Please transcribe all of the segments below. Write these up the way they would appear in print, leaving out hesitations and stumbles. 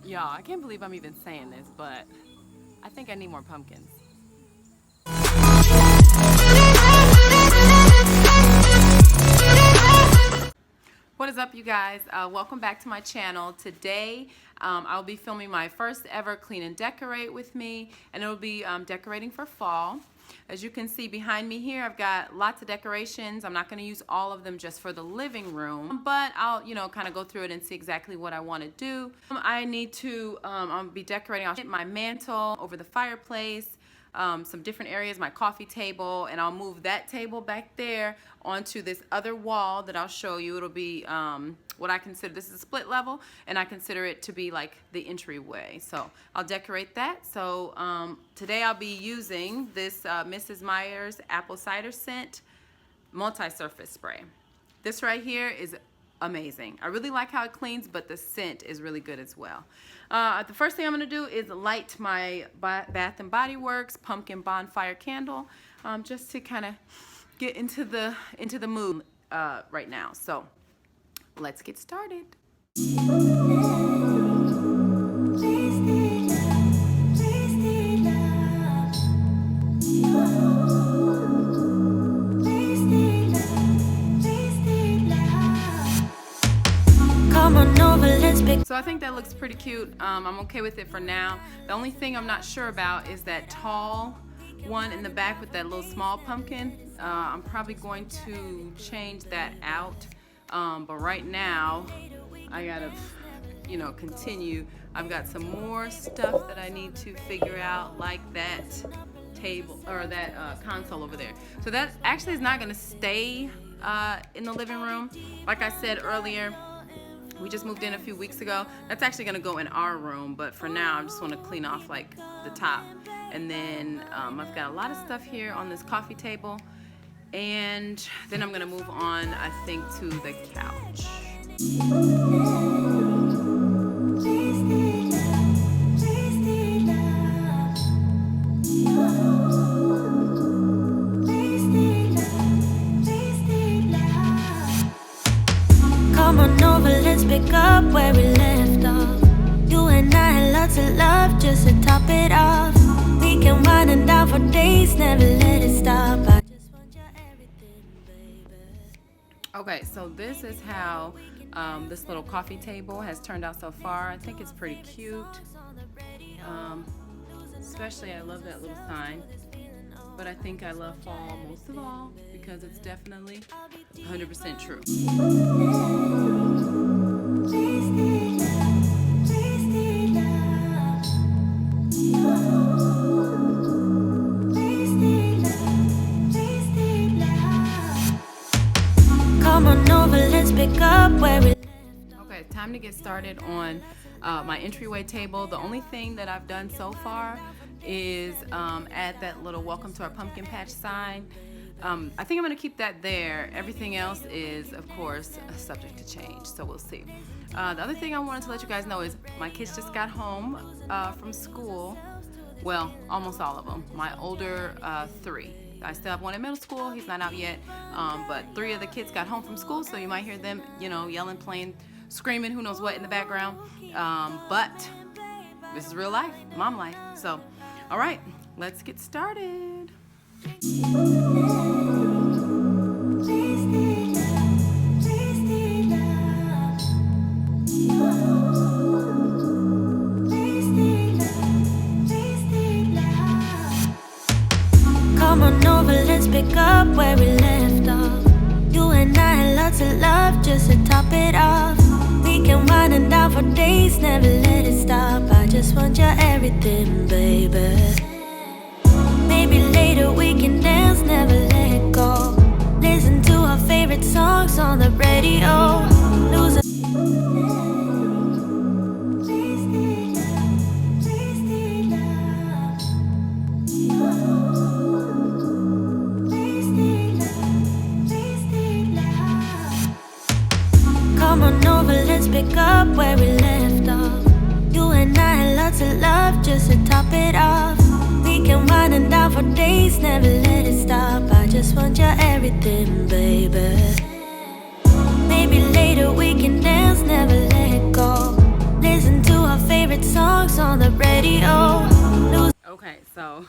Y'all, I can't believe I'm even saying this, but I think I need more pumpkins. What is up, you guys? Welcome back to my channel. Today I'll be filming my first ever clean and decorate with me, and it'll be decorating for fall. As you can see behind me here, I've got lots of decorations. I'm not going to use all of them just for the living room, but I'll, kind of go through it and see exactly what I want to do. I need to, I'll be decorating. I'll hit my mantle over the fireplace, some different areas, my coffee table, and I'll move that table back there onto this other wall that I'll show you. It'll be what I consider, this is a split level, and I consider it to be like the entryway. So I'll decorate that. So today I'll be using this Mrs. Meyer's apple cider scent multi-surface spray. This right here is amazing. I really like how it cleans, but the scent is really good as well. The first thing I'm going to do is light my Bath and Body Works pumpkin bonfire candle, just to kind of get into the mood right now. So let's get started. So I think that looks pretty cute. I'm okay with it for now. The only thing I'm not sure about is that tall one in the back with that little small pumpkin. I'm probably going to change that out. But right now, I gotta, continue. I've got some more stuff that I need to figure out, like that table or that console over there. So that actually is not gonna stay in the living room. Like I said earlier, we just moved in a few weeks ago. That's actually gonna go in our room, but for now I just wanna clean off like the top. And then I've got a lot of stuff here on this coffee table. And then I'm gonna move on, I think, to the couch. Come on over, let's pick up where we left off. You and I had lots of love just to top it off. We can wind and down for days, never let it stop. I just want your everything, baby. Okay, so this is how this little coffee table has turned out so far. I think it's pretty cute. Especially, I love that little sign. But I think I love fall most of all because it's definitely 100% true. Come on over, let's pick up where we left off. Okay, time to get started on my entryway table. The only thing that I've done so far is add that little welcome to our pumpkin patch sign. I think I'm going to keep that there. Everything else is, of course, subject to change, so we'll see. The other thing I wanted to let you guys know is my kids just got home from school. Well, almost all of them. My older 3. I still have one in middle school. He's not out yet. But 3 of the kids got home from school, so you might hear them, yelling, playing, screaming, who knows what in the background. But this is real life, mom life. So, all right, let's get started. Come on over, let's pick up where we left off. You and I had lots of love just to top it off. We can wind and down for days, never let it stop. I just want your everything, baby. Maybe later we can dance, never let go. Listen to our favorite songs on the radio. Lose a Come on over, let's pick up where we left off. You and I had lots of love just to top it off. We can wind and down for days, never let it stop. I just want your everything, baby. Maybe later we can dance, never let go. Listen to our favorite favorite songs on the radio. Okay, so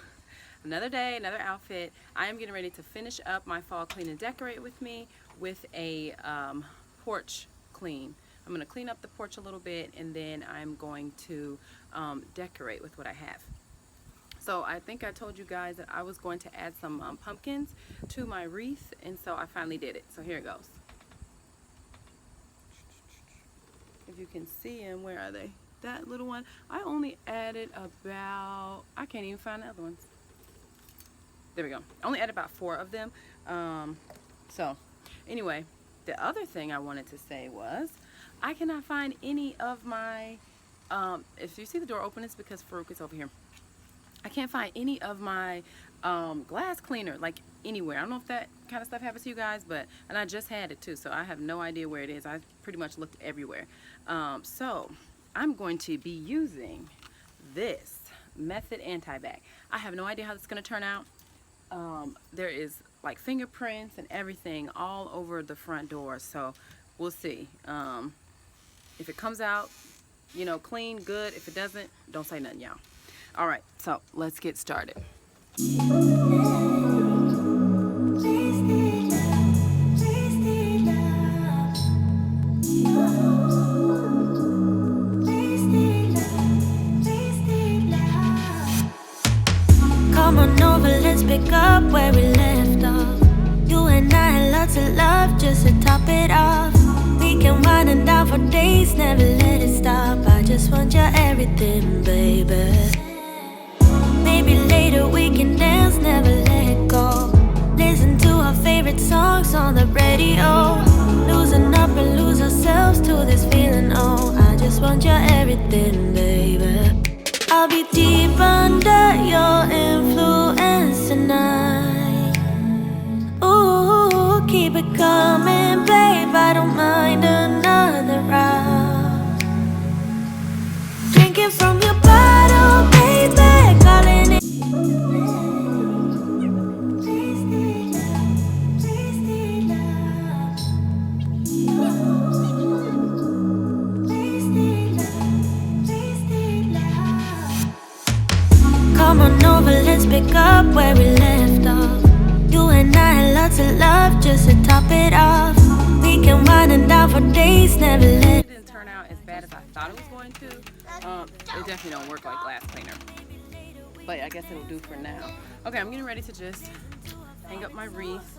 another day, another outfit. I am getting ready to finish up my fall clean and decorate with me with a porch clean. I'm going to clean up the porch a little bit, and then I'm going to decorate with what I have. So I think I told you guys that I was going to add some pumpkins to my wreath, and so I finally did it. So here it goes. If you can see them, where are they? That little one, I only added about, I can't even find the other ones. There we go. I only added about 4 of them. So anyway, the other thing I wanted to say was I cannot find any of my, if you see the door open, it's because Farouk is over here. I can't find any of my glass cleaner, like anywhere. I don't know if that kind of stuff happens to you guys, and I just had it too, so I have no idea where it is. I pretty much looked everywhere. So I'm going to be using this Method Anti-Bac. I have no idea how this is going to turn out. There is like fingerprints and everything all over the front door, so we'll see. If it comes out, you know, clean, good. If it doesn't, don't say nothing, y'all. All right, so let's get started. Come on over, let's pick up where we left off. You and I had lots of love just to top it off. We can wind it down for days, never let it stop. I just want your everything, baby. Maybe later we can dance, never let go. Listen to our favorite songs on the radio. Losing up and lose ourselves to this feeling, oh. I just want your everything, baby. I'll be deep under your influence tonight. Ooh, keep it coming, babe. I don't mind another round. Drinking from your bottle, baby, calling it. Come on over, let's pick up where we left off. You and I had lots of love just to top it off. We can wind it down for days, never let. It didn't turn out as bad as I thought it was going to. It definitely don't work like glass cleaner, but I guess it'll do for now. Okay, I'm getting ready to just hang up my wreath.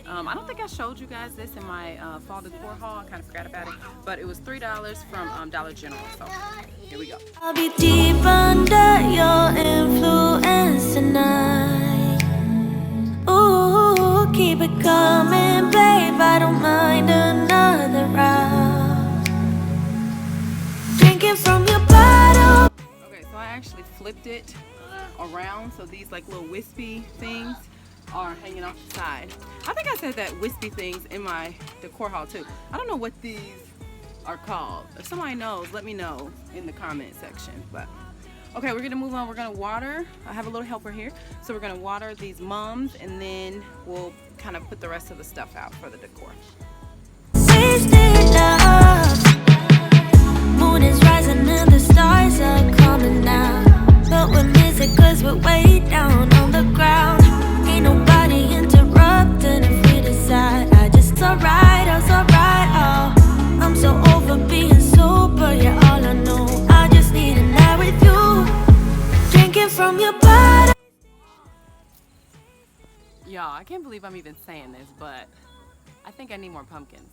I don't think I showed you guys this in my fall decor haul. I kind of forgot about it, but it was $3 from Dollar General. So here we go. I'll be deep under your influence tonight. Ooh, keep it coming, babe. I don't mind another round. Drinking from your bottle. Okay, so I actually flipped it around, so these like little wispy things are hanging off the side. I think I said that wispy things in my decor haul too. I don't know what these are called. If somebody knows, let me know in the comment section. But okay, we're gonna move on. We're gonna water. I have a little helper here, so we're gonna water these mums, and then we'll kind of put the rest of the stuff out for the decor. Moon is rising and the stars are coming out, but we miss it 'cause we're way down on the ground. Ain't nobody interrupting if we decide. I just alright, oh. I'm so over being sober, yeah, all I know. I just need a night with you, drinking from your bottle. Y'all, I can't believe I'm even saying this, but I think I need more pumpkins.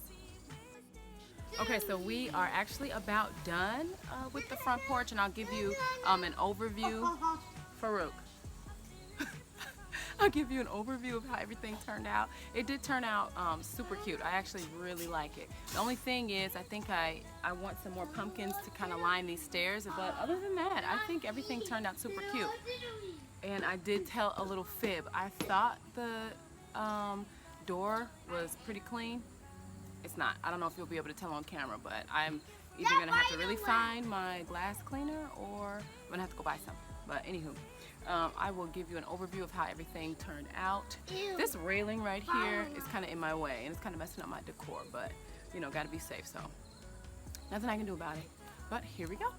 Okay, so we are actually about done with the front porch, and I'll give you an overview. Farouk. I'll give you an overview of how everything turned out. It did turn out super cute. I actually really like it. The only thing is, I think I want some more pumpkins to kind of line these stairs, but other than that, I think everything turned out super cute. And I did tell a little fib. I thought the door was pretty clean. It's not. I don't know if you'll be able to tell on camera, but I'm either gonna have to really find my glass cleaner, or I'm gonna have to go buy some. But anywho, I will give you an overview of how everything turned out. This railing right here is kind of in my way, and it's kind of messing up my decor, but you know, gotta be safe, so nothing I can do about it. But here we go.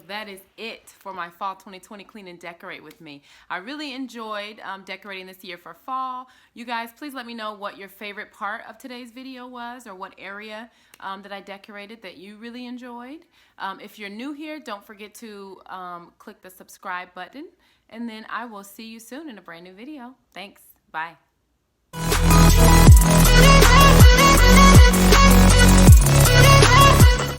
that is it for my fall 2020 clean and decorate with me. I really enjoyed decorating this year for fall. You guys, please let me know what your favorite part of today's video was, or what area that I decorated that you really enjoyed. If you're new here, don't forget to click the subscribe button, and then I will see you soon in a brand new video. Thanks. Bye.